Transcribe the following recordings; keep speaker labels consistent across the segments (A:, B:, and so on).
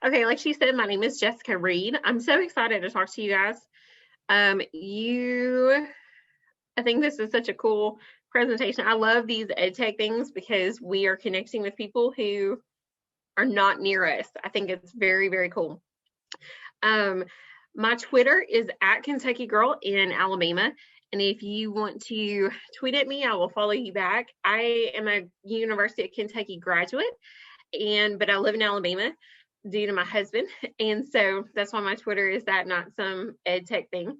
A: Okay, like she said, my name is Jessica Reed. I'm so excited to talk to you guys. I think this is such a cool presentation. I love these ed tech things because we are connecting with people who are not near us. I think it's very, very cool. My Twitter is at Kentucky Girl in Alabama. And if you want to tweet at me, I will follow you back. I am a University of Kentucky graduate, but I live in Alabama due to my husband. And so that's why my Twitter is that, not some ed tech thing.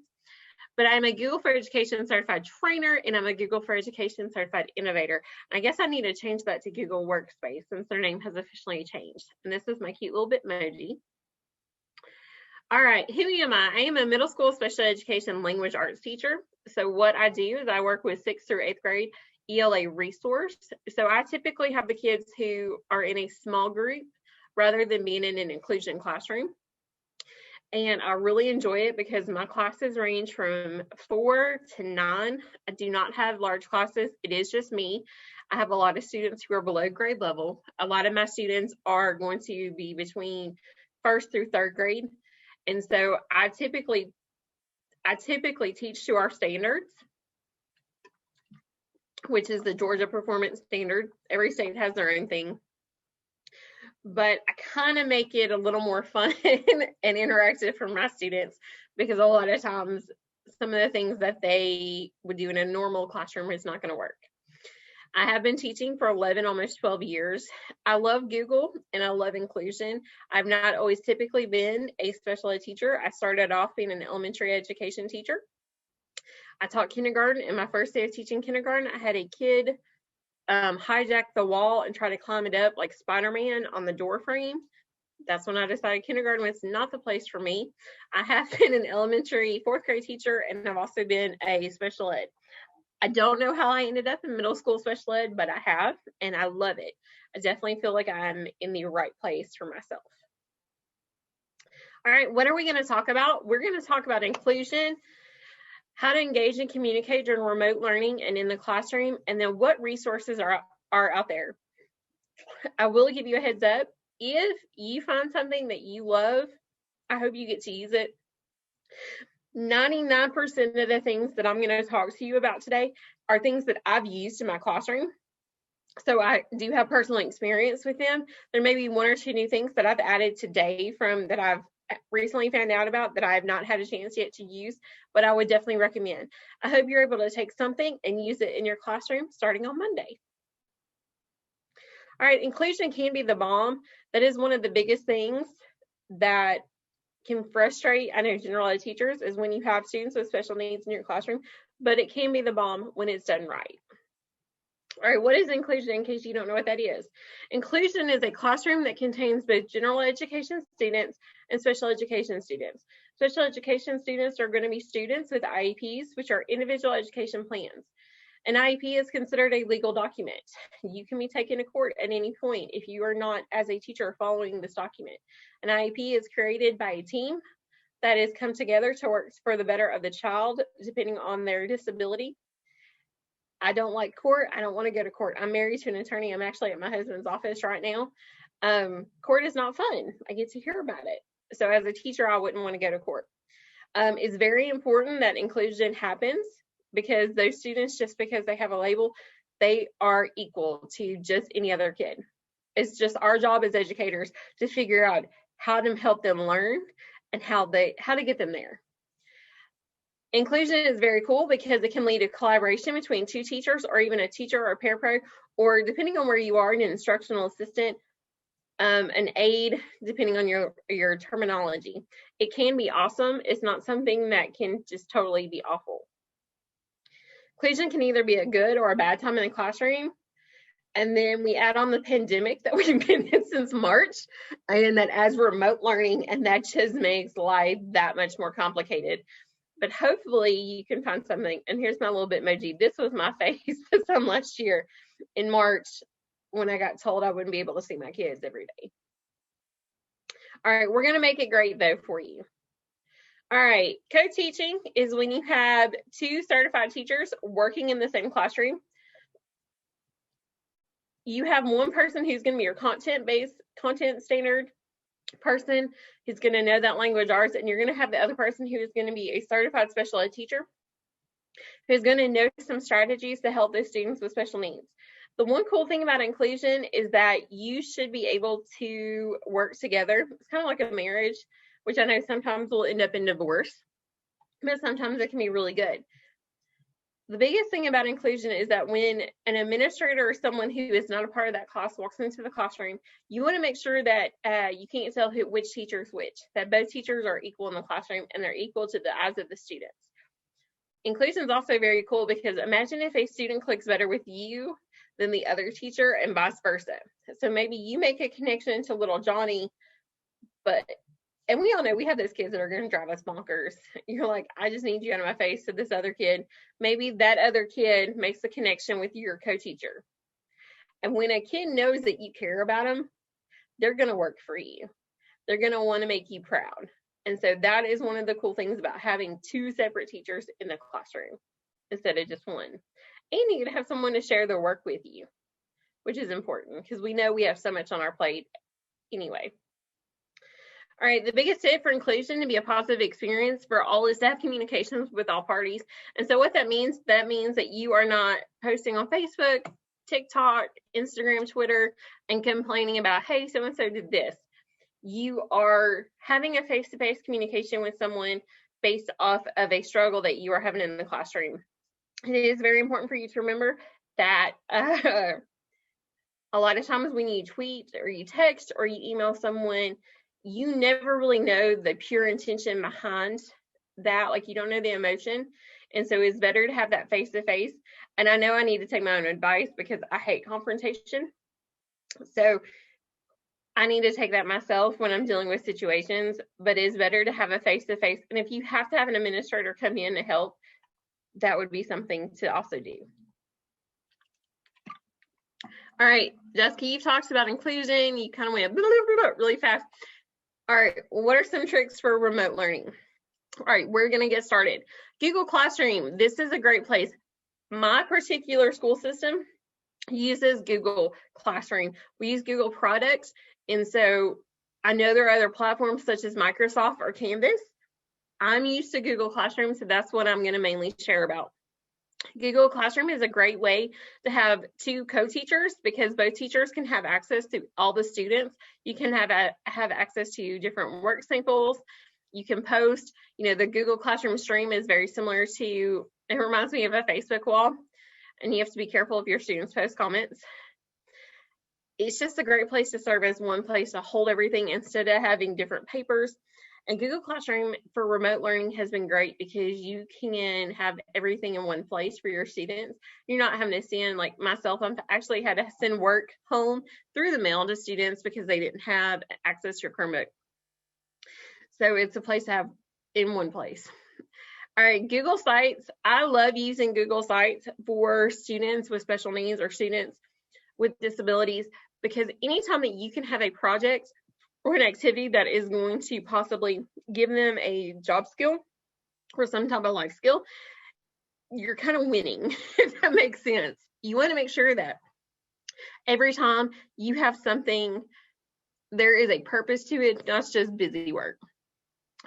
A: But I'm a Google for Education certified trainer, and I'm a Google for Education certified innovator. I guess I need to change that to Google Workspace since their name has officially changed. And this is my cute little Bitmoji. All right, who am I? I am a middle school special education language arts teacher. So what I do is I work with 6th through 8th grade ELA resource. So I typically have the kids who are in a small group rather than being in an inclusion classroom. And I really enjoy it because my classes range from 4 to 9. I do not have large classes. It is just me. I have a lot of students who are below grade level. A lot of my students are going to be between 1st through 3rd grade. And so I typically teach to our standards, which is the Georgia Performance Standard. Every state has their own thing. But I kind of make it a little more fun and interactive for my students because a lot of times some of the things that they would do in a normal classroom is not going to work. I have been teaching for 11, almost 12 years. I love Google and I love inclusion. I've not always typically been a special ed teacher. I started off being an elementary education teacher. I taught kindergarten, and my first day of teaching kindergarten, I had a kid hijack the wall and try to climb it up like Spider-Man on the door frame. That's when I decided kindergarten was not the place for me. I have been an elementary 4th grade teacher, and I've also been a special ed. I don't know how I ended up in middle school special ed, but I have, and I love it. I definitely feel like I'm in the right place for myself. All right, what are we going to talk about? We're going to talk about inclusion, how to engage and communicate during remote learning and in the classroom, and then what resources are out there. I will give you a heads up. If you find something that you love, I hope you get to use it. 99% of the things that I'm going to talk to you about today are things that I've used in my classroom. So I do have personal experience with them. There may be 1 or 2 new things that I've added today that I've recently found out about that I have not had a chance yet to use, but I would definitely recommend. I hope you're able to take something and use it in your classroom starting on Monday. All right, inclusion can be the bomb. That is one of the biggest things that can frustrate, I know, general ed teachers, is when you have students with special needs in your classroom, but it can be the bomb when it's done right. All right, what is inclusion, in case you don't know what that is? Inclusion is a classroom that contains both general education students and special education students. Special education students are going to be students with IEPs, which are individual education plans. An IEP is considered a legal document. You can be taken to court at any point if you are not, as a teacher, following this document. An IEP is created by a team that has come together to work for the better of the child, depending on their disability. I don't like court. I don't want to go to court. I'm married to an attorney. I'm actually at my husband's office right now. Court is not fun. I get to hear about it. So as a teacher, I wouldn't want to go to court. It's very important that inclusion happens, because those students, just because they have a label, they are equal to just any other kid. It's just our job as educators to figure out how to help them learn and how to get them there. Inclusion is very cool because it can lead to collaboration between 2 teachers, or even a teacher or a parapro, or depending on where you are, an instructional assistant, an aide, depending on your terminology. It can be awesome. It's not something that can just totally be awful. Inclusion can either be a good or a bad time in the classroom. And then we add on the pandemic that we've been in since March, and that as remote learning, and that just makes life that much more complicated. But hopefully you can find something. And here's my little Bitmoji. This was my face this time last year in March when I got told I wouldn't be able to see my kids every day. All right, we're going to make it great though for you. All right, co-teaching is when you have 2 certified teachers working in the same classroom. You have one person who's going to be your content standard, person who's going to know that language arts, and you're going to have the other person who is going to be a certified special ed teacher who's going to know some strategies to help those students with special needs. The one cool thing about inclusion is that you should be able to work together. It's kind of like a marriage, which I know sometimes will end up in divorce, but sometimes it can be really good. The biggest thing about inclusion is that when an administrator or someone who is not a part of that class walks into the classroom, you want to make sure that you can't tell which teacher is which, that both teachers are equal in the classroom and they're equal to the eyes of the students. Inclusion is also very cool because imagine if a student clicks better with you than the other teacher and vice versa. So maybe you make a connection to little Johnny, and we all know we have those kids that are going to drive us bonkers. You're like, I just need you out of my face to this other kid. Maybe that other kid makes a connection with your co-teacher. And when a kid knows that you care about them, they're going to work for you. They're going to want to make you proud. And so that is one of the cool things about having two separate teachers in the classroom instead of just one. And you get to have someone to share their work with you, which is important because we know we have so much on our plate anyway. All right, the biggest tip for inclusion to be a positive experience for all is to have communications with all parties. And so what that means that you are not posting on Facebook, TikTok, Instagram, Twitter, and complaining about, hey, so-and-so did this. You are having a face-to-face communication with someone based off of a struggle that you are having in the classroom. It is very important for you to remember that a lot of times when you tweet or you text or you email someone, you never really know the pure intention behind that. Like, you don't know the emotion. And so it's better to have that face-to-face. And I know I need to take my own advice because I hate confrontation. So I need to take that myself when I'm dealing with situations, but it's better to have a face-to-face. And if you have to have an administrator come in to help, that would be something to also do. All right, Jessica, you've talked about inclusion. You kind of went really fast. All right, what are some tricks for remote learning? All right, we're going to get started. Google Classroom, this is a great place. My particular school system uses Google Classroom. We use Google products, and so I know there are other platforms such as Microsoft or Canvas. I'm used to Google Classroom, so that's what I'm going to mainly share about. Google Classroom is a great way to have two co-teachers because both teachers can have access to all the students. You can have access to different work samples. You can post, the Google Classroom stream is very similar to, it reminds me of a Facebook wall, and you have to be careful if your students post comments. It's just a great place to serve as one place to hold everything instead of having different papers. And Google Classroom for remote learning has been great because you can have everything in one place for your students. You're not having to send, like myself, I've actually had to send work home through the mail to students because they didn't have access to your Chromebook. So it's a place to have in one place. All right, Google Sites. I love using Google Sites for students with special needs or students with disabilities because anytime that you can have a project or an activity that is going to possibly give them a job skill or some type of life skill, you're kind of winning, if that makes sense. You want to make sure that every time you have something, there is a purpose to it, not just busy work.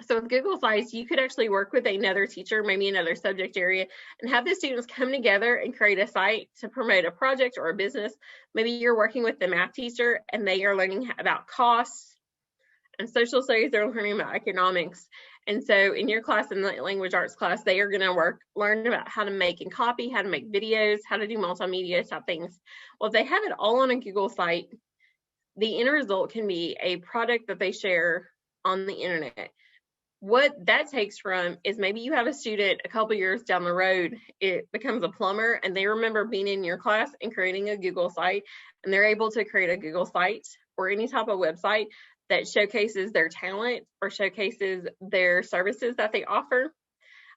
A: So with Google Sites, you could actually work with another teacher, maybe another subject area, and have the students come together and create a site to promote a project or a business. Maybe you're working with the math teacher and they are learning about costs, and social studies, they're learning about economics. And so in your class, in the language arts class, they are going to learn about how to make and copy, how to make videos, how to do multimedia type things. Well, if they have it all on a Google site, the end result can be a product that they share on the internet. What that takes from is maybe you have a student a couple years down the road, it becomes a plumber, and they remember being in your class and creating a Google site, and they're able to create a Google site or any type of website that showcases their talent or showcases their services that they offer.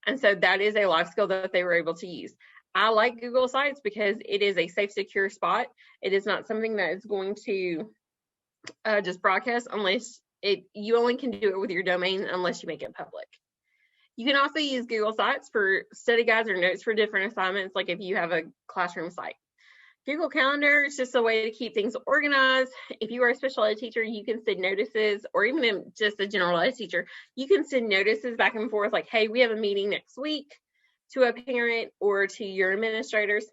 A: And so that is a life skill that they were able to use. I like Google Sites because it is a safe, secure spot. It is not something that is going to just broadcast unless you only can do it with your domain unless you make it public. You can also use Google Sites for study guides or notes for different assignments, like if you have a classroom site. Google Calendar is just a way to keep things organized. If you are a special ed teacher, you can send notices, or even just a general ed teacher, you can send notices back and forth like, hey, we have a meeting next week, to a parent or to your administrators.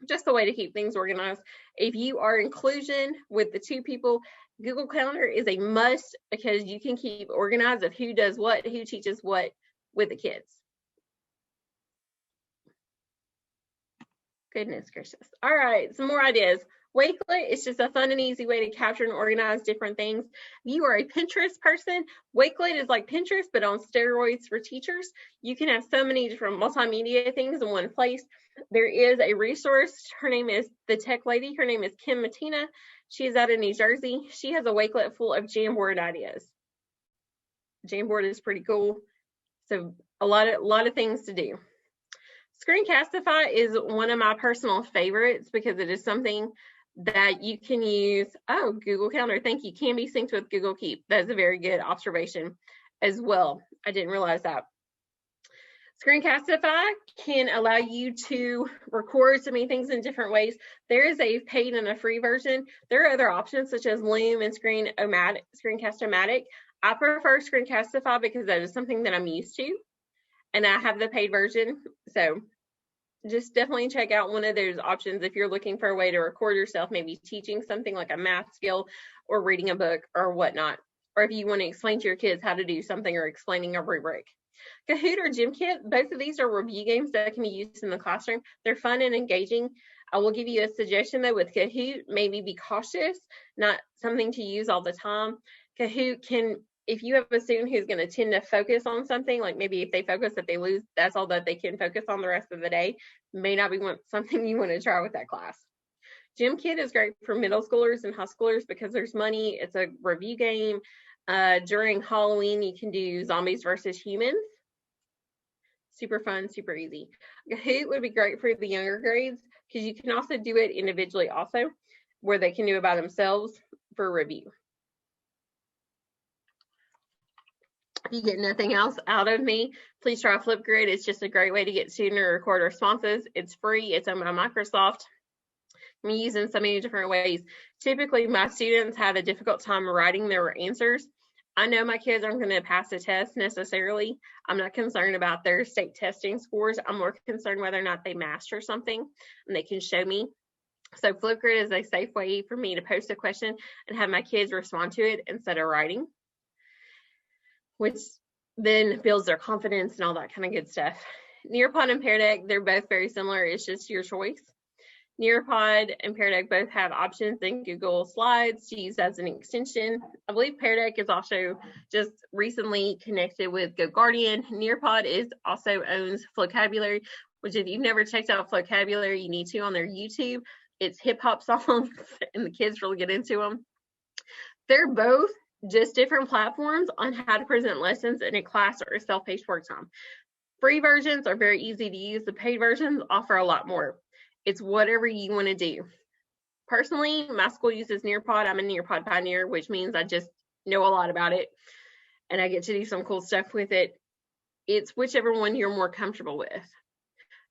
A: Just a way to keep things organized. If you are inclusion with the 2 people, Google Calendar is a must because you can keep organized of who does what, who teaches what with the kids. Goodness gracious. All right, some more ideas. Wakelet is just a fun and easy way to capture and organize different things. If you are a Pinterest person, Wakelet is like Pinterest, but on steroids for teachers. You can have so many different multimedia things in one place. There is a resource. Her name is the tech lady. Her name is Kim Matina. She is out of New Jersey. She has a Wakelet full of Jamboard ideas. Jamboard is pretty cool. So a lot of things to do. Screencastify is one of my personal favorites because it is something that you can use. Oh, Google Calendar, thank you. Can be synced with Google Keep. That's a very good observation as well. I didn't realize that. Screencastify can allow you to record so many things in different ways. There is a paid and a free version. There are other options such as Loom and Screencast-O-Matic. I prefer Screencastify because that is something that I'm used to, and I have the paid version. So just definitely check out one of those options if you're looking for a way to record yourself, maybe teaching something like a math skill or reading a book or whatnot, or if you want to explain to your kids how to do something or explaining a rubric. Kahoot or GymKit, both of these are review games that can be used in the classroom. They're fun and engaging. I will give you a suggestion though with Kahoot, maybe be cautious, not something to use all the time. Kahoot can, if you have a student who's going to tend to focus on something, like maybe if they focus, if they lose, that's all that they can focus on the rest of the day, may not be something you want to try with that class. GymKit is great for middle schoolers and high schoolers because there's money. It's a review game. During Halloween, you can do zombies versus humans. Super fun, super easy. Kahoot would be great for the younger grades because you can also do it individually also, where they can do it by themselves for review. If you get nothing else out of me, please try Flipgrid. It's just a great way to get student or record responses. It's free. It's owned by Microsoft. I'm using so many different ways. Typically, my students have a difficult time writing their answers. I know my kids aren't going to pass a test necessarily. I'm not concerned about their state testing scores. I'm more concerned whether or not they master something and they can show me. So Flipgrid is a safe way for me to post a question and have my kids respond to it instead of writing, which then builds their confidence and all that kind of good stuff. Nearpod and Pear Deck, they're both very similar. It's just your choice. Nearpod and Pear Deck both have options in Google Slides to use as an extension. I believe Pear Deck is also just recently connected with GoGuardian. Nearpod also owns Flocabulary, which if you've never checked out Flocabulary, you need to on their YouTube. It's hip hop songs and the kids really get into them. They're both just different platforms on how to present lessons in a class or a self-paced work time. Free versions are very easy to use. The paid versions offer a lot more. It's whatever you want to do. Personally, my school uses Nearpod. I'm a Nearpod pioneer, which means I just know a lot about it and I get to do some cool stuff with it. It's whichever one you're more comfortable with.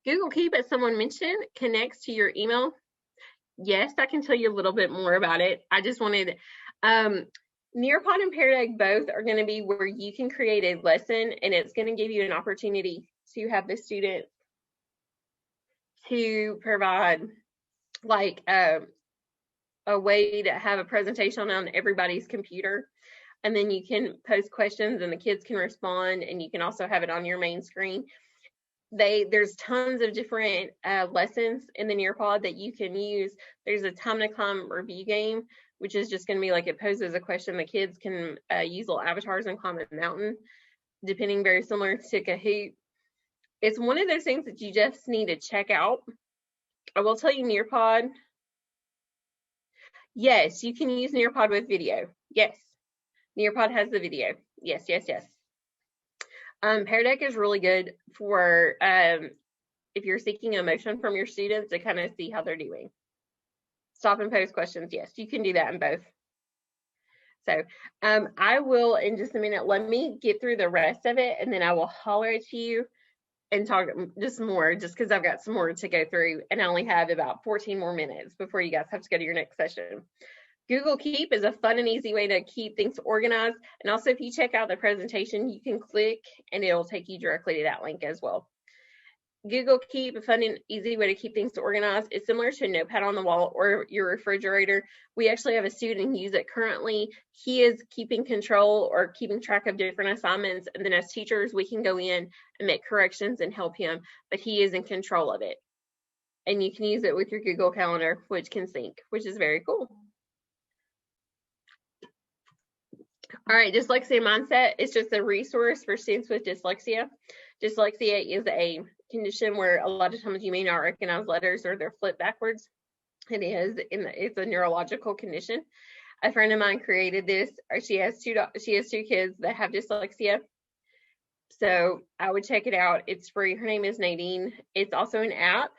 A: Google Keep, as someone mentioned, connects to your email. Yes, I can tell you a little bit more about it. I just wanted, Nearpod and Pear Deck both are going to be where you can create a lesson and it's going to give you an opportunity to have the student to provide like a way to have a presentation on everybody's computer, and then you can post questions and the kids can respond, and you can also have it on your main screen. There's tons of different lessons in the Nearpod that you can use. There's a time to climb review game, which is just going to be like it poses a question. The kids can use little avatars and climb a mountain, depending very similar to Kahoot. It's one of those things that you just need to check out. I will tell you Nearpod. Yes, you can use Nearpod with video. Yes, Nearpod has the video. Yes, yes, yes. Pear Deck is really good for if you're seeking emotion from your students to kind of see how they're doing. Stop and pose questions. Yes, you can do that in both. So I will, in just a minute, let me get through the rest of it, and then I will holler at you and talk just more, just because I've got some more to go through, and I only have about 14 more minutes before you guys have to go to your next session. Google Keep is a fun and easy way to keep things organized. And also, if you check out the presentation, you can click and it'll take you directly to that link as well. Google Keep, a fun and easy way to keep things organized. It's similar to a notepad on the wall or your refrigerator. We actually have a student use it currently. He is keeping control or keeping track of different assignments. And then as teachers, we can go in and make corrections and help him, but he is in control of it. And you can use it with your Google Calendar, which can sync, which is very cool. All right, Dyslexia Mindset is just a resource for students with dyslexia. Dyslexia is a condition where a lot of times you may not recognize letters or they're flipped backwards. It is, it's a neurological condition. A friend of mine created this. She has two kids that have dyslexia. So I would check it out. It's free. Her name is Nadine. It's also an app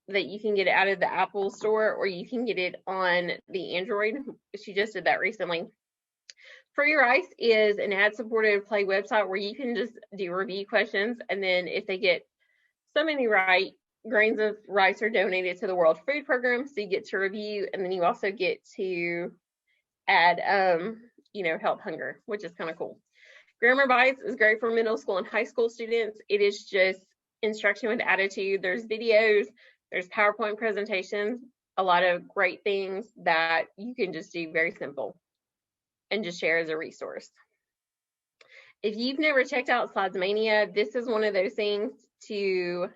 A: that you can get out of the Apple store, or you can get it on the Android. She just did that recently. Free Rice is an ad-supported play website where you can just do review questions, and then if they get so many right, grains of rice are donated to the World Food Program, so you get to review, and then you also get to add, help hunger, which is kind of cool. Grammar Bites is great for middle school and high school students. It is just instruction with attitude. There's videos, there's PowerPoint presentations, a lot of great things that you can just do very simple and just share as a resource. If you've never checked out SlidesMania, this is one of those things to,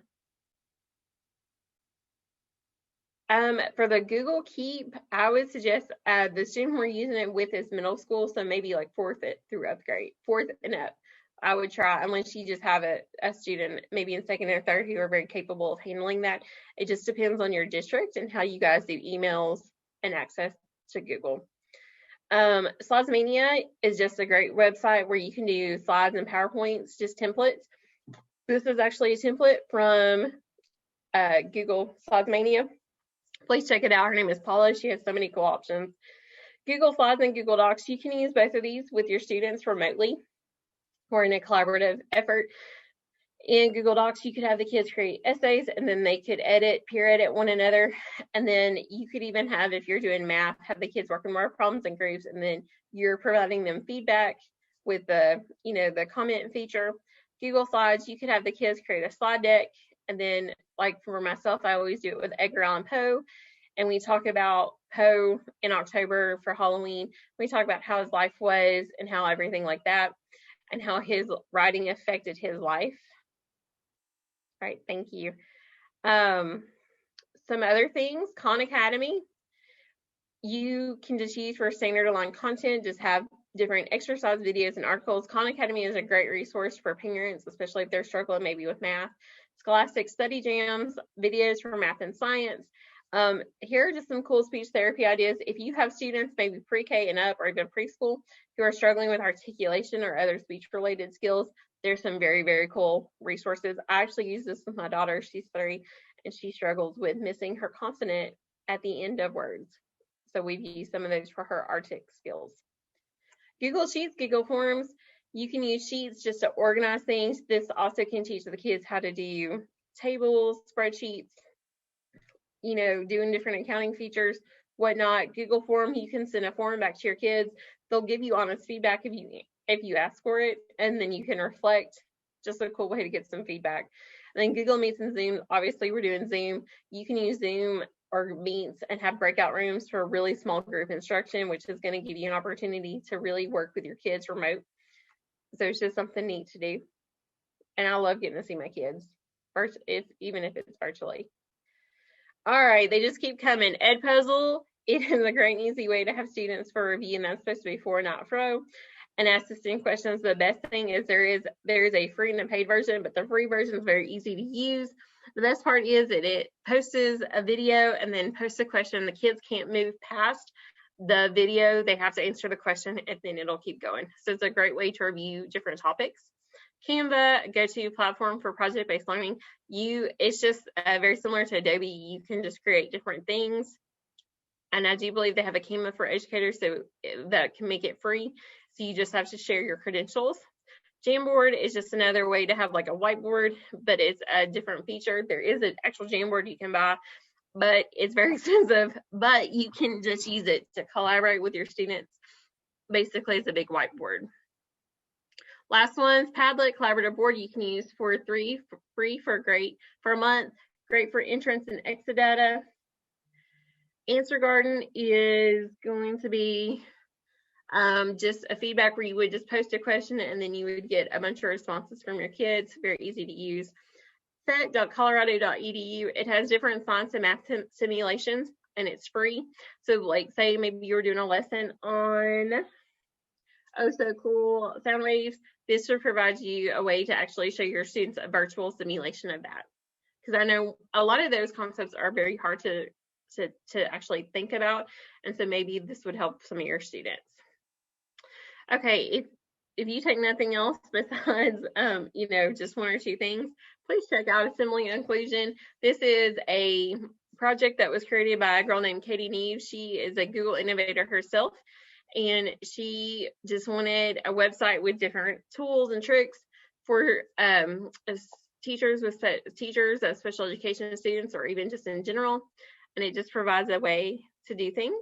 A: for the Google Keep, I would suggest the student we're using it with is middle school, so maybe like fourth and up. I would try, unless you just have a student maybe in second or third who are very capable of handling that. It just depends on your district and how you guys do emails and access to Google. SlidesMania is just a great website where you can do slides and PowerPoints, just templates. This is actually a template from Google SlidesMania. Please check it out. Her name is Paula. She has so many cool options. Google Slides and Google Docs, you can use both of these with your students remotely or in a collaborative effort. In Google Docs, you could have the kids create essays, and then they could peer edit one another. And then you could even have, if you're doing math, have the kids working more problems in groups, and then you're providing them feedback with the comment feature. Google Slides, you could have the kids create a slide deck, and then like for myself, I always do it with Edgar Allan Poe, and we talk about Poe in October for Halloween. We talk about how his life was and how everything like that, and how his writing affected his life. All right, thank you. Some other things, Khan Academy, you can just use for standard aligned content, just have different exercise videos and articles. Khan Academy is a great resource for parents, especially if they're struggling maybe with math. Scholastic Study Jams, videos for math and science. Here are just some cool speech therapy ideas. If you have students, maybe pre-K and up or even preschool, who are struggling with articulation or other speech-related skills, there's some very, very cool resources. I actually use this with my daughter. She's 3, and she struggles with missing her consonant at the end of words. So we've used some of those for her artic skills. Google Sheets, Google Forms. You can use Sheets just to organize things. This also can teach the kids how to do tables, spreadsheets, doing different accounting features, whatnot. Google Form, you can send a form back to your kids. They'll give you honest feedback if you ask for it, and then you can reflect. Just a cool way to get some feedback. And then Google Meets and Zoom, obviously we're doing Zoom. You can use Zoom or Meets and have breakout rooms for really small group instruction, which is going to give you an opportunity to really work with your kids remote. So it's just something neat to do. And I love getting to see my kids, even if it's virtually. All right, they just keep coming. EdPuzzle, it is a great and easy way to have students for review, and that's supposed to be for, not fro. And ask the student questions. The best thing is there is a free and a paid version, but the free version is very easy to use. The best part is that it posts a video and then posts a question. The kids can't move past the video. They have to answer the question, and then it'll keep going. So it's a great way to review different topics. Canva, a go-to platform for project-based learning. It's just very similar to Adobe. You can just create different things. And I do believe they have a Canva for educators, so that can make it free. So you just have to share your credentials. Jamboard is just another way to have like a whiteboard, but it's a different feature. There is an actual Jamboard you can buy, but it's very expensive, but you can just use it to collaborate with your students. Basically, it's a big whiteboard. Last one's Padlet collaborative board you can use for free for a month, great for entrance and exit data. Answer Garden is going to be just a feedback where you would just post a question and then you would get a bunch of responses from your kids. Very easy to use. Set.colorado.edu, it has different science and math simulations and it's free. So like say maybe you're doing a lesson on oh so cool sound waves, this would provide you a way to actually show your students a virtual simulation of that, because I know a lot of those concepts are very hard to actually think about, and so maybe this would help some of your students. Okay, if you take nothing else besides you know, just one or two things, please check out Assembly and Inclusion. This is a project that was created by a girl named Katie Neve. She is a Google innovator herself, and she just wanted a website with different tools and tricks for teachers, special education students, or even just in general. And it just provides a way to do things.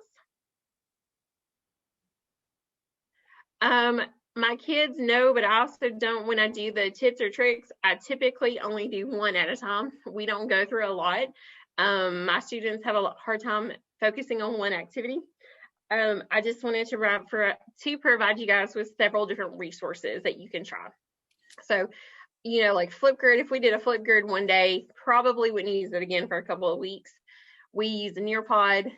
A: My kids know, but I also don't, when I do the tips or tricks, I typically only do one at a time. We don't go through a lot. My students have a hard time focusing on one activity. I just wanted to provide you guys with several different resources that you can try. So, you know, like Flipgrid, if we did a Flipgrid one day, probably wouldn't use it again for a couple of weeks. We use a Nearpod.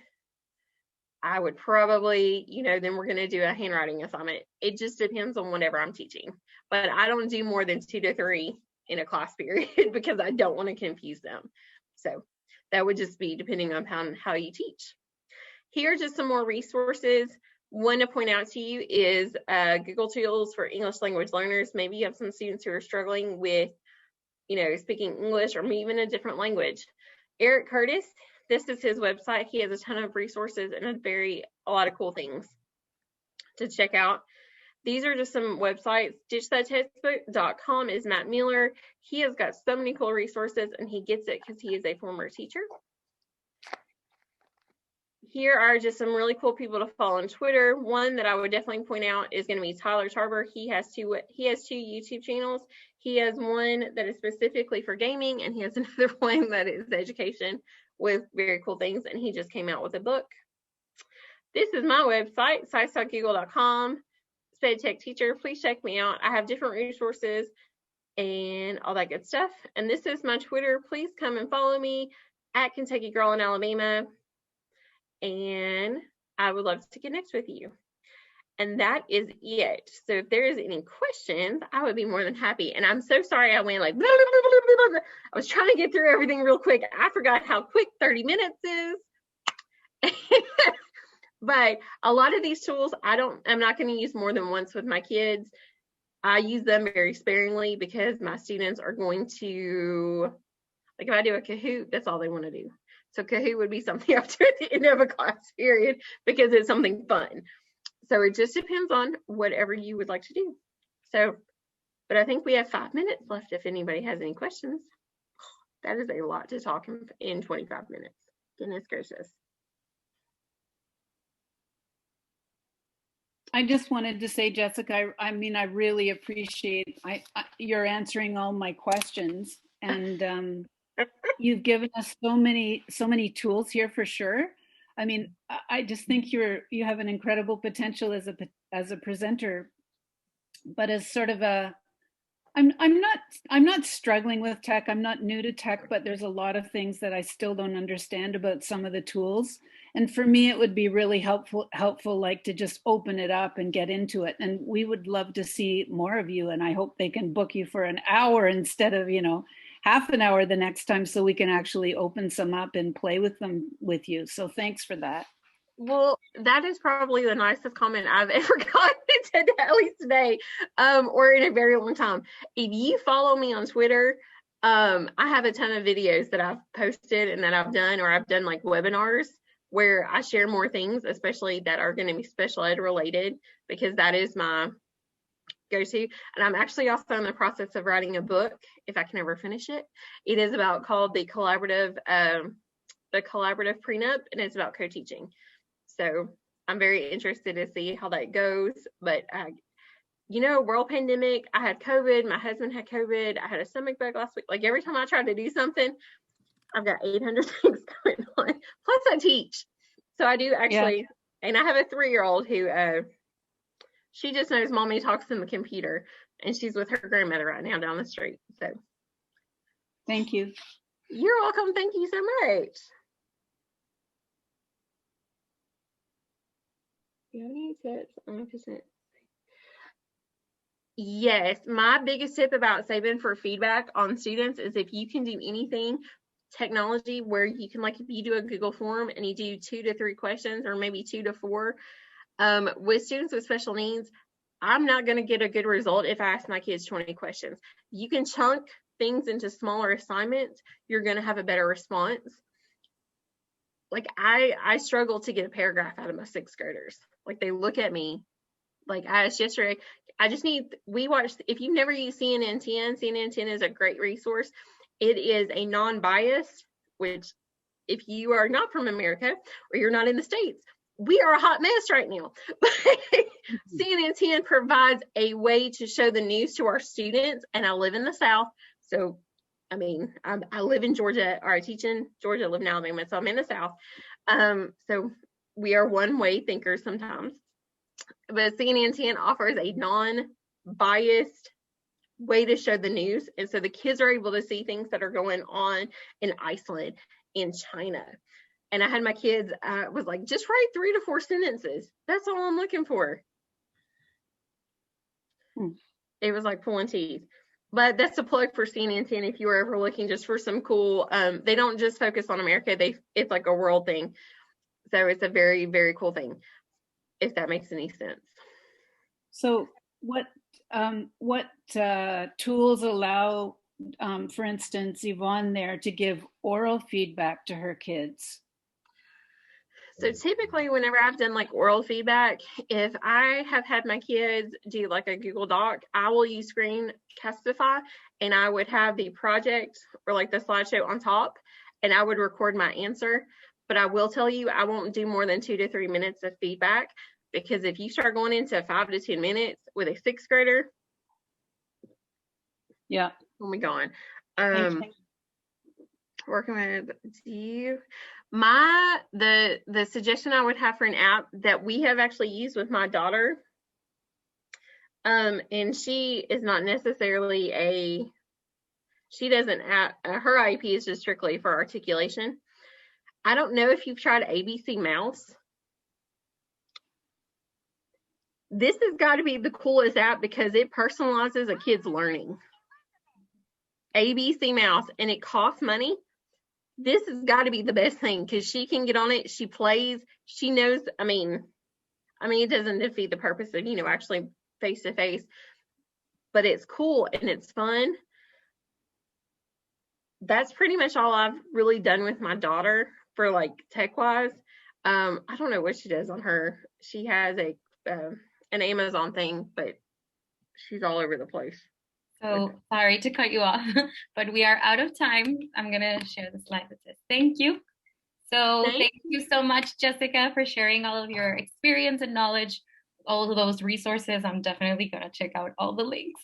A: I would probably, you know, then we're going to do a handwriting assignment. It just depends on whatever I'm teaching. But I don't do more than 2 to 3 in a class period because I don't want to confuse them. So that would just be depending on how you teach. Here are just some more resources. One to point out to you is Google Tools for English language learners. Maybe you have some students who are struggling with, you know, speaking English or even a different language. Eric Curtis, this is his website. He has a ton of resources and a lot of cool things to check out. These are just some websites. DitchThatTextbook.com is Matt Mueller. He has got so many cool resources, and he gets it because he is a former teacher. Here are just some really cool people to follow on Twitter. One that I would definitely point out is going to be Tyler Tarber. He has two YouTube channels. He has one that is specifically for gaming, and he has another one that is education with very cool things, and he just came out with a book. This is my website, sites.google.com, Sped Tech Teacher. Please check me out. I have different resources and all that good stuff. And this is my Twitter. Please come and follow me at Kentucky Girl in Alabama, and I would love to connect with you. And that is it. So if there is any questions, I would be more than happy. And I'm so sorry I went like, blah, blah, blah, blah, blah. I was trying to get through everything real quick. I forgot how quick 30 minutes is. But a lot of these tools, I'm not going to use more than once with my kids. I use them very sparingly because my students are going to, like if I do a Kahoot, that's all they want to do. So Kahoot would be something up to at the end of a class period because it's something fun. So it just depends on whatever you would like to do. So, but I think we have 5 minutes left if anybody has any questions. That is a lot to talk in 25 minutes. Goodness gracious.
B: I just wanted to say, Jessica, I mean, I really appreciate you're answering all my questions, and you've given us so many tools here for sure. I mean, I just think you have an incredible potential as a presenter, but as sort of I'm not struggling with tech. I'm not new to tech, but there's a lot of things that I still don't understand about some of the tools. And for me, it would be really helpful like to just open it up and get into it. And we would love to see more of you. And I hope they can book you for an hour instead of, half an hour the next time, so we can actually open some up and play with them with you. So thanks for that.
A: Well, that is probably the nicest comment I've ever gotten at least today, or in a very long time. If you follow me on Twitter, I have a ton of videos that I've posted and that I've done, or I've done like webinars where I share more things, especially that are going to be special ed related, because that is my go to. And I'm actually also in the process of writing a book, if I can ever finish it. It is called the collaborative prenup, and it's about co-teaching. So I'm very interested to see how that goes. But world pandemic, I had COVID, my husband had COVID, I had a stomach bug last week. Like every time I try to do something, I've got 800 things going on. Plus I teach. So I do actually, and I have a 3-year-old who, she just knows mommy talks on the computer, and she's with her grandmother right now down the street. So
B: thank you.
A: You're welcome. Thank you so much. Do you have any tips on %? Yes, my biggest tip about saving for feedback on students is if you can do anything technology where you can, like if you do a Google form and you do 2 to 3 questions or maybe 2 to 4 with students with special needs, I'm not going to get a good result if I ask my kids 20 questions. You can chunk things into smaller assignments, you're going to have a better response. Like I struggle to get a paragraph out of my 6th graders. Like they look at me like I asked yesterday, we watched, if you've never used CNN 10, CNN 10 is a great resource. It is a non-biased, which if you are not from America or you're not in the States, we are a hot mess right now. CNN 10 provides a way to show the news to our students, and I live in the South. So, I mean, I live in Georgia, or I teach in Georgia, I live in Alabama, so I'm in the South. So we are one-way thinkers sometimes. But CNN 10 offers a non-biased way to show the news. And so the kids are able to see things that are going on in Iceland, in China. And I had my kids, was like, just write 3 to 4 sentences. That's all I'm looking for. It was like pulling teeth. But that's a plug for CNN 10 if you were ever looking just for some cool, they don't just focus on America, it's like a world thing. So it's a very, very cool thing, if that makes any sense.
B: So what tools allow, for instance, Yvonne there to give oral feedback to her kids?
A: So typically whenever I've done like oral feedback, if I have had my kids do like a Google Doc, I will use Screencastify, and I would have the project or like the slideshow on top, and I would record my answer. But I will tell you, I won't do more than 2 to 3 minutes of feedback, because if you start going into 5 to 10 minutes with a 6th grader,
B: yeah,
A: we'll be gone. Working with the suggestion I would have for an app that we have actually used with my daughter, and she is not necessarily she doesn't her IEP is just strictly for articulation. I don't know if you've tried ABC Mouse. This has got to be the coolest app because it personalizes a kid's learning. ABC Mouse, and it costs money. This has got to be the best thing because she can get on it. She plays. She knows. I mean, it doesn't defeat the purpose of, actually face to face, but it's cool and it's fun. That's pretty much all I've really done with my daughter for like tech wise. I don't know what she does on her. She has an Amazon thing, but she's all over the place.
C: So sorry to cut you off, but we are out of time. I'm going to share the slide with this. Thank you. So thank you so much, Jessica, for sharing all of your experience and knowledge, all of those resources. I'm definitely going to check out all the links.